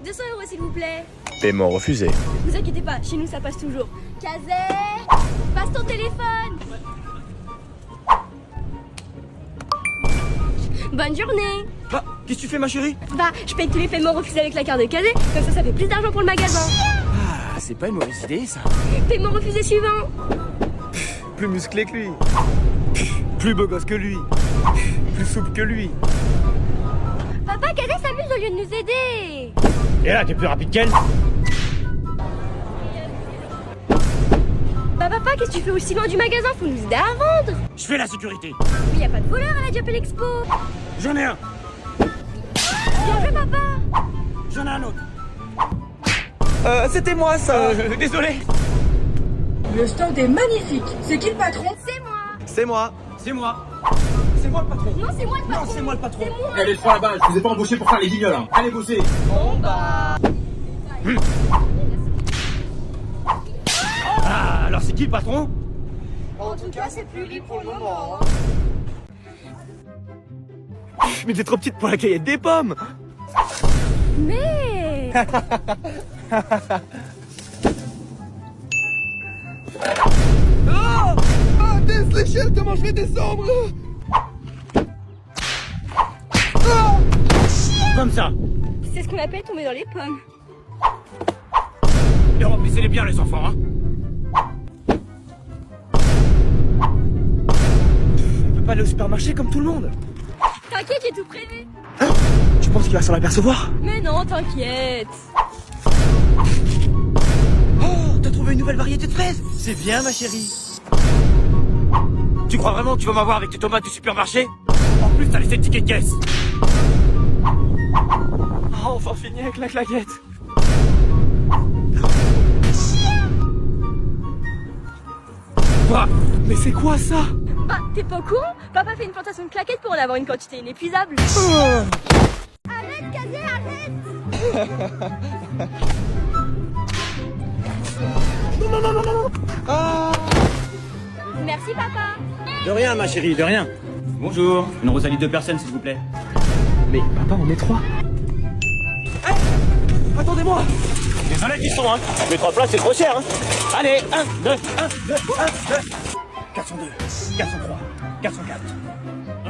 200 € s'il vous plaît. Paiement refusé. Vous inquiétez pas, chez nous ça passe toujours. Kazé, passe ton téléphone. Bonne journée. Bah, qu'est-ce que tu fais ma chérie? Bah, je paye tous les paiements refusés avec la carte de Kazé, comme ça fait plus d'argent pour le magasin. Ah, c'est pas une mauvaise idée ça. Paiement refusé suivant. Plus musclé que lui. Plus beau gosse que lui. Plus souple que lui. Papa, Kazé s'amuse au lieu de nous aider. Et là, t'es plus rapide qu'elle? Bah papa, qu'est-ce que tu fais aussi loin du magasin? Faut nous aider à vendre. Je fais la sécurité. Mais y a pas de voleur à la Diapel Expo. J'en ai un. Bien joué papa. J'en ai un autre. C'était moi ça. Désolé. Le stand est magnifique. C'est qui le patron? C'est moi. C'est moi. C'est moi. C'est moi le patron. Non, c'est moi le patron. Non, c'est moi le patron. C'est moi. Eh les trois là-bas, je vous ai pas embauché pour faire les guignols, hein. Allez bosser. Bon bah. Ah, alors c'est qui le patron? En tout cas, c'est plus libre pour le moment. Mais t'es trop petite pour la cueillette des pommes. Mais. Ah, baisse l'échelle, comment je vais descendre là? Comme ça. C'est ce qu'on appelle tomber dans les pommes. Et remplissez-les bien les enfants, hein. On peut pas aller au supermarché comme tout le monde. T'inquiète, j'ai tout prévu. Tu penses qu'il va s'en apercevoir? Mais non, t'inquiète. Oh, t'as trouvé une nouvelle variété de fraises? C'est bien ma chérie. Tu crois vraiment que tu vas m'avoir avec tes tomates du supermarché? En plus, t'as laissé le ticket de caisse. Oh, enfin fini avec la claquette. Quoi? Mais c'est quoi ça? Bah, t'es pas au courant? Papa fait une plantation de claquettes pour en avoir une quantité inépuisable. Arrête, Kazé, arrête. Merci, papa. De rien, ma chérie, de rien. Bonjour. Une Rosalie 2 personnes, s'il vous plaît. Mais papa, on est trois. Attendez-moi. Désolé, ils sont, hein. Mais 3 places, c'est trop cher, hein. Allez, 1, 2, 1, 2, 1, 2. 402, 403, 404. 1,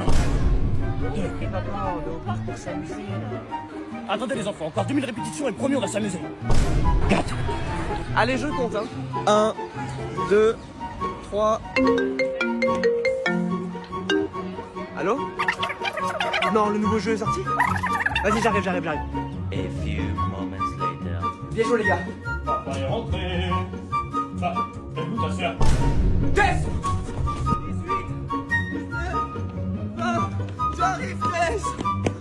2. Mais papa, on est au parc pour s'amuser. Attendez les enfants, encore 2000 répétitions et promis, on va s'amuser. 4. Allez, je compte, hein. 1, 2, 3. Allô? Non, le nouveau jeu est sorti? Vas-y, j'arrive. A few moments later. Bien joué, les gars. Papa est rentré. Ça, fais-nous ta sœur. Tess! 18, 1, j'arrive, Tess!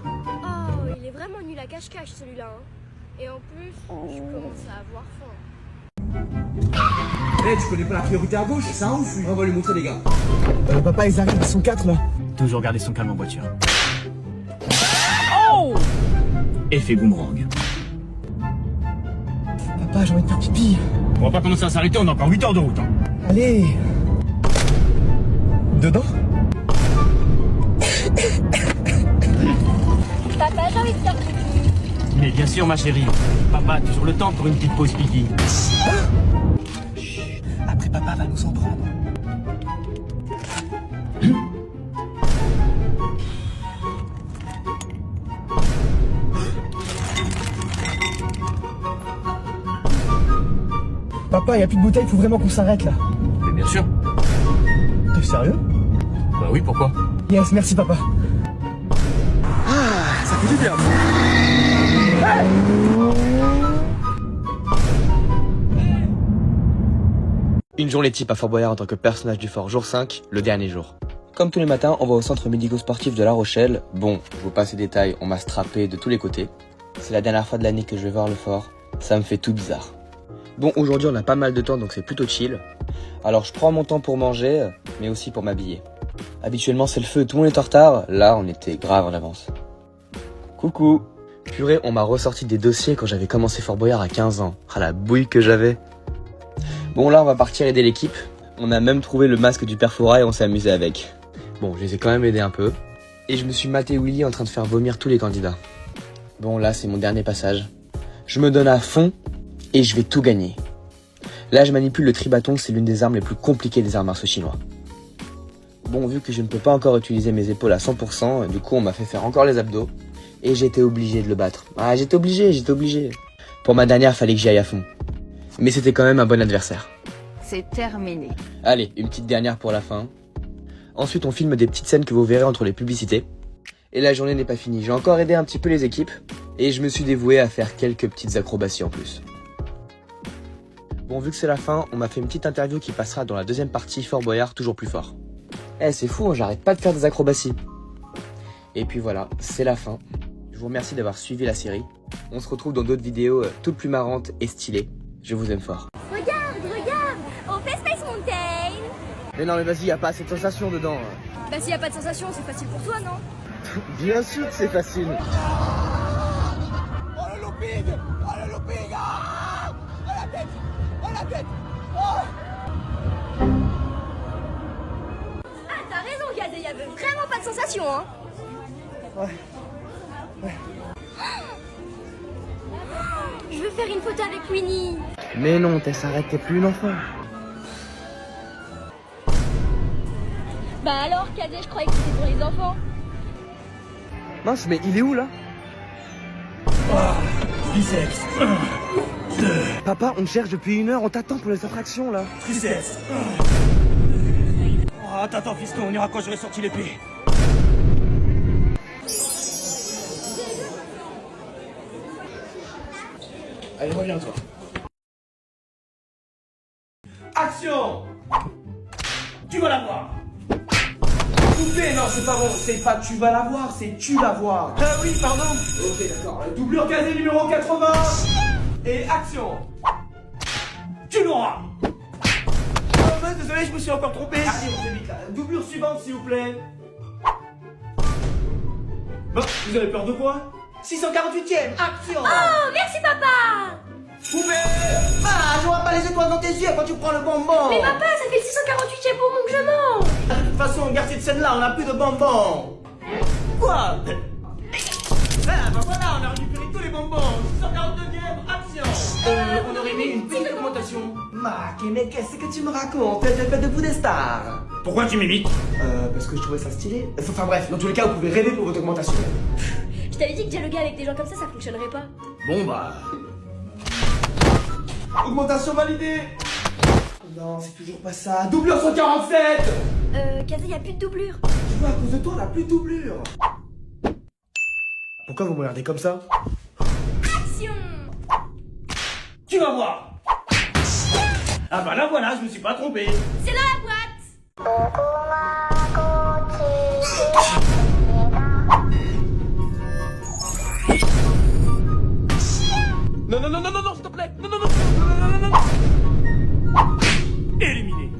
Oh, il est vraiment nul à cache-cache celui-là. Hein. Et en plus, je commence à avoir faim. Eh, tu connais pas la priorité à gauche? C'est un ouf, lui. On va lui montrer, les gars. Papa, ils arrivent, ils sont 4 là. Toujours garder son calme en voiture. Oh! Effet boomerang. Papa, j'ai envie de faire pipi. On va pas commencer à s'arrêter, on a encore 8 heures de route. Hein. Allez. Dedans? Papa, j'ai envie de faire pipi. Mais bien sûr, ma chérie. Papa a toujours le temps pour une petite pause pipi. Après, papa va nous en prendre. Papa, y a plus de bouteilles, faut vraiment qu'on s'arrête là. Mais bien sûr. T'es sérieux? Bah oui, pourquoi? Yes, merci papa. Ah, ça fait du bien. Une journée type à Fort Boyard en tant que personnage du fort, jour 5, le dernier jour. Comme tous les matins, on va au centre médico-sportif de La Rochelle. Bon, je vous passe les détails, on m'a strappé de tous les côtés. C'est la dernière fois de l'année que je vais voir le fort, ça me fait tout bizarre. Bon, aujourd'hui on a pas mal de temps donc c'est plutôt chill. Alors je prends mon temps pour manger, mais aussi pour m'habiller. Habituellement c'est le feu, tout le monde est en retard, là on était grave en avance. Coucou. Purée, on m'a ressorti des dossiers quand j'avais commencé Fort Boyard à 15 ans. Ah la bouille que j'avais. Bon là on va partir aider l'équipe. On a même trouvé le masque du père Fouras et on s'est amusé avec. Bon, je les ai quand même aidés un peu. Et je me suis maté Willy en train de faire vomir tous les candidats. Bon là c'est mon dernier passage. Je me donne à fond et je vais tout gagner. Là, je manipule le tri-bâton, c'est l'une des armes les plus compliquées des arts martiaux chinois. Bon, vu que je ne peux pas encore utiliser mes épaules à 100%, du coup on m'a fait faire encore les abdos. Et j'étais obligé de le battre. Ah, j'étais obligé. Pour ma dernière, fallait que j'y aille à fond. Mais c'était quand même un bon adversaire. C'est terminé. Allez, une petite dernière pour la fin. Ensuite, on filme des petites scènes que vous verrez entre les publicités. Et la journée n'est pas finie. J'ai encore aidé un petit peu les équipes. Et je me suis dévoué à faire quelques petites acrobaties en plus. Bon, vu que c'est la fin, on m'a fait une petite interview qui passera dans la deuxième partie Fort Boyard toujours plus fort. C'est fou, hein, j'arrête pas de faire des acrobaties. Et puis voilà, c'est la fin. Je vous remercie d'avoir suivi la série. On se retrouve dans d'autres vidéos toutes plus marrantes et stylées. Je vous aime fort. Regarde, on fait Space Mountain. Mais non mais vas-y, y a pas assez de sensations dedans. Bah s'il y a pas de sensation, c'est facile pour toi, non? Bien sûr que c'est facile. Ah, t'as raison, Kazé, y avait vraiment pas de sensation, hein. Je veux faire une photo avec Winnie. Mais non, Tess, arrête, t'es plus une enfant. Bah alors, Kazé, je croyais que c'était pour les enfants. Mince, mais il est où là? Biceps. Papa, on te cherche depuis 1 heure, on t'attend pour les attractions là. Triceps. Oh, attends, fiston, on ira quand j'aurai sorti l'épée. Allez, reviens toi. Action! Tu vas la voir. Coupé, non, c'est pas bon. C'est pas tu vas la voir, c'est tu vas voir. Ah oui, pardon. Ok, d'accord. Doublure casée numéro 80. Et action. Tu l'auras. Oh, mince, désolé, je me suis encore trompé. Allez, on fait vite là. Doublure suivante, s'il vous plaît. Bon, vous avez peur de quoi? 648ème, action. Oh, merci, papa. Coupé. Ah, je vois pas les étoiles dans tes yeux quand tu prends le bonbon. Mais papa, ça fait le 648e bonbon que je mange. De toute façon, regarde cette scène-là, on n'a plus de bonbons. Quoi? Ah, bah voilà, on a récupéré tous les bonbons. 642ème, action. On aurait mis une petite augmentation. Mac, mais qu'est-ce que tu me racontes? J'ai fait de vous des stars. Pourquoi tu m'imites? Parce que je trouvais ça stylé. Enfin bref, dans tous les cas, vous pouvez rêver pour votre augmentation. Je t'avais dit que dialoguer avec des gens comme ça fonctionnerait pas. Bon bah... Augmentation validée. Non, c'est toujours pas ça. Doublure 147. Kazé, y a plus de doublure. Tu vois, à cause de toi, on a plus de doublure. Pourquoi vous me regardez comme ça? Action. Tu vas voir. Ah bah là voilà, je me suis pas trompé. C'est dans la boîte. Non, non, non, non, non, non, s'il te plaît. Non, non, non, non, non, non, non. Éliminé.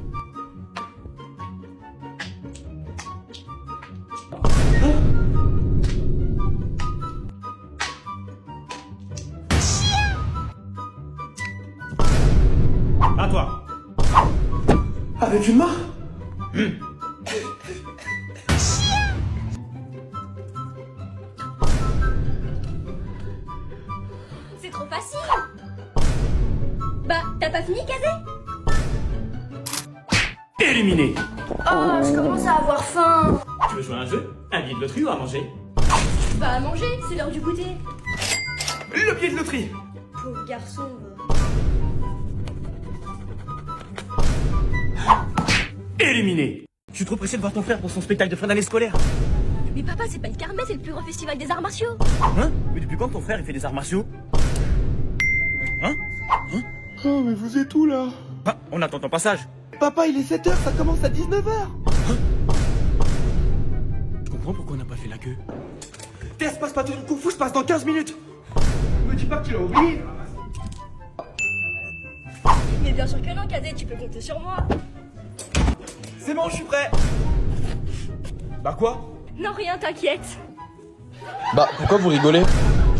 À toi. Avec une main? C'est trop facile. Bah, t'as pas fini, Kazé? Éliminé. Oh, je commence à avoir faim. Tu veux jouer à un jeu? Un billet de loterie ou à manger? Bah, à manger, c'est l'heure du goûter. Le billet de loterie. Pauvre garçon. Éliminé. Je suis trop pressé de voir ton frère pour son spectacle de fin d'année scolaire. Mais papa, c'est pas le Carmet, c'est le plus grand festival des arts martiaux. Hein? Mais depuis quand ton frère il fait des arts martiaux? Hein? Oh, mais vous êtes où là? Ah, on attend ton passage. Papa, il est 7h, ça commence à 19h. Je comprends pourquoi on n'a pas fait la queue. Tess, passe pas tout le kung fu, je passe dans 15 minutes. Me dis pas que tu l'as oublié. Mais bien sûr que non, Kazé, tu peux compter sur moi. C'est bon, je suis prêt. Bah quoi? Non, rien, t'inquiète. Bah, pourquoi vous rigolez?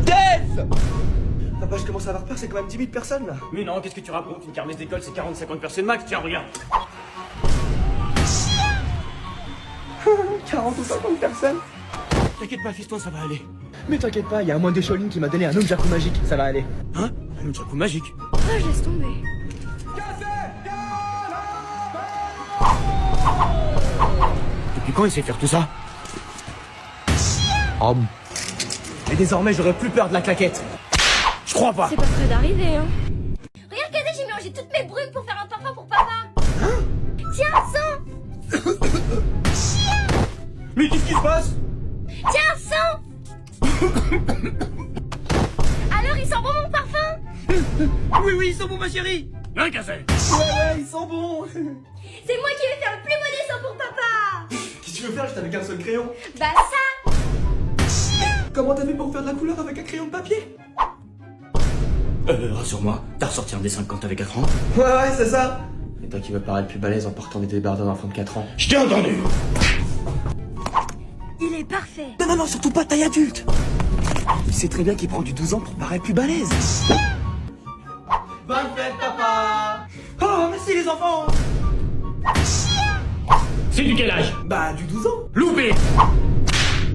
Tess! Papa, je commence à avoir peur, c'est quand même 10 000 personnes là. Mais non, qu'est-ce que tu racontes? Une kermesse d'école, c'est 40-50 personnes max. Tiens, regarde. 40 ou 50 personnes. T'inquiète pas, fiston, ça va aller. Mais t'inquiète pas, il y a un moine de Shaolin qui m'a donné un Nunchaku magique, ça va aller. Hein? Un Nunchaku magique. Oh, je laisse tomber. Depuis quand il sait faire tout ça? Oh, Et désormais, j'aurais plus peur de la claquette. Je crois pas. C'est pas près d'arriver, hein. Regarde, Kazé, j'ai mélangé toutes mes brumes pour faire un parfum pour papa. Tiens, sens. Mais qu'est-ce qui se passe? Tiens, sens. Alors, il sent bon mon parfum? Oui, ils sont bons, ma chérie. Hein, Kazé? Ouais, ils sont bons. C'est moi qui vais faire le plus beau dessin pour papa. Qu'est-ce que tu veux faire? Je t'avais qu'un seul crayon. Bah ça. Comment t'as fait pour faire de la couleur avec un crayon de papier? Rassure-moi, t'as ressorti un dessin quand t'avais 4 ans? Ouais, c'est ça. et toi qui veux paraître plus balèze en portant des débardeurs d'enfant de 4 ans. Je t'ai entendu! Il est parfait. Non, surtout pas taille adulte. Il sait très bien qu'il prend du 12 ans pour paraître plus balèze. Bonne fête, papa. Oh, merci les enfants. C'est du quel âge? Bah, du 12 ans. Loupé!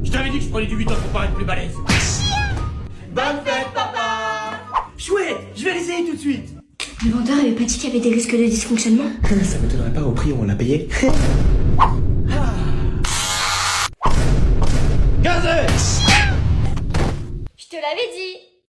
Je t'avais dit que je prenais du 8 ans pour paraître plus balèze. Bonne fête, papa. Chouette, je vais l'essayer tout de suite. Le vendeur avait pas dit qu'il y avait des risques de dysfonctionnement? Ça m'étonnerait pas au prix où on l'a payé. Gazé. Je te l'avais dit.